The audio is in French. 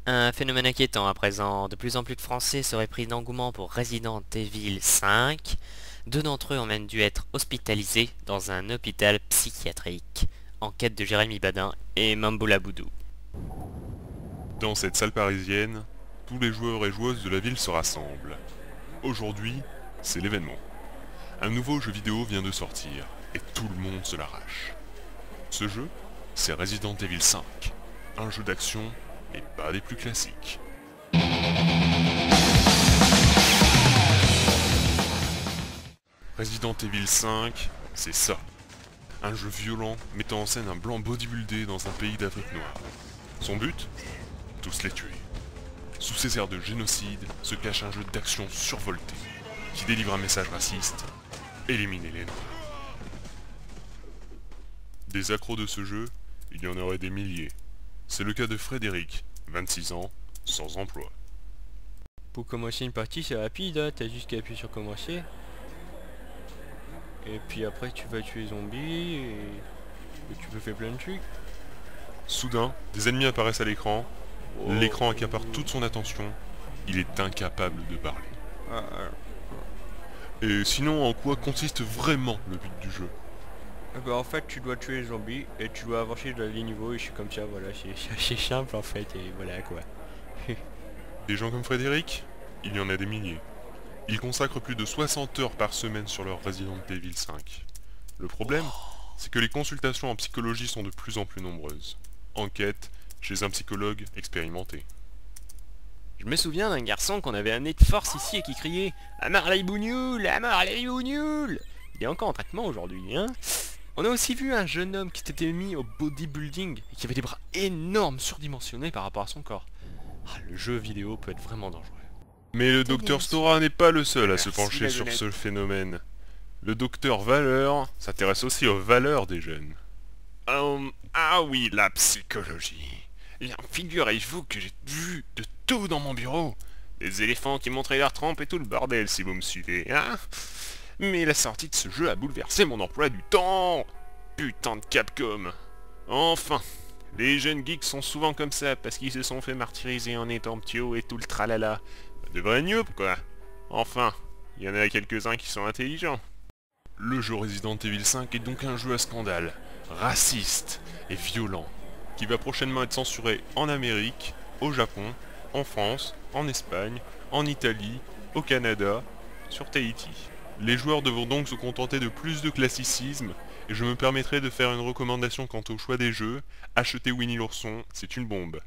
Un phénomène inquiétant à présent. De plus en plus de Français seraient pris d'engouement pour Resident Evil 5. Deux d'entre eux ont même dû être hospitalisés dans un hôpital psychiatrique. Enquête de Jérémy Badin et Mamboula Boudou. Dans cette salle parisienne, tous les joueurs et joueuses de la ville se rassemblent. Aujourd'hui, c'est l'événement. Un nouveau jeu vidéo vient de sortir, et tout le monde se l'arrache. Ce jeu, c'est Resident Evil 5, un jeu d'action, mais pas des plus classiques. Resident Evil 5, c'est ça. Un jeu violent mettant en scène un blanc bodybuildé dans un pays d'Afrique noire. Son but? Tous les tuer. Sous ces airs de génocide se cache un jeu d'action survolté, qui délivre un message raciste: éliminer les noirs. Des accros de ce jeu, il y en aurait des milliers. C'est le cas de Frédéric, 26 ans, sans emploi. Pour commencer une partie, c'est rapide, hein. T'as juste qu'à appuyer sur commencer. Et puis après, tu vas tuer les zombies et tu peux faire plein de trucs. Soudain, des ennemis apparaissent à l'écran. L'écran accapare toute son attention. Il est incapable de parler. Ah, ah. Et sinon, en quoi consiste vraiment le but du jeu? Bah, en fait, tu dois tuer les zombies et tu dois avancer dans les niveaux et je suis comme ça, voilà, c'est assez simple en fait, et voilà quoi. Des gens comme Frédéric, il y en a des milliers. Ils consacrent plus de 60 heures par semaine sur leur Resident Evil 5. Le problème, c'est que les consultations en psychologie sont de plus en plus nombreuses. Enquête chez un psychologue expérimenté. Je me souviens d'un garçon qu'on avait amené de force ici et qui criait Amar les bougnoul, Amar les bougnoul. Il est encore en traitement aujourd'hui, hein. On a aussi vu un jeune homme qui s'était mis au bodybuilding et qui avait des bras énormes, surdimensionnés par rapport à son corps. Ah, le jeu vidéo peut être vraiment dangereux. Mais le docteur Stora n'est pas le seul à se Merci, pencher la sur jeunette. ce phénomène. Le docteur Valeur s'intéresse aussi aux valeurs des jeunes. Ah oui, la psychologie. Bien, figurez-vous que j'ai vu de tout dans mon bureau. Des éléphants qui montraient leur trempe et tout le bordel, si vous me suivez, hein. Mais la sortie de ce jeu a bouleversé mon emploi du temps. Putain de Capcom. Enfin, les jeunes geeks sont souvent comme ça parce qu'ils se sont fait martyriser en étant ptio et tout le tralala. De vrais noobs, quoi. Enfin, il y en a quelques-uns qui sont intelligents. Le jeu Resident Evil 5 est donc un jeu à scandale, raciste et violent, qui va prochainement être censuré en Amérique, au Japon, en France, en Espagne, en Italie, au Canada, sur Tahiti. Les joueurs devront donc se contenter de plus de classicisme, et je me permettrai de faire une recommandation quant au choix des jeux. Acheter Winnie l'ourson, c'est une bombe.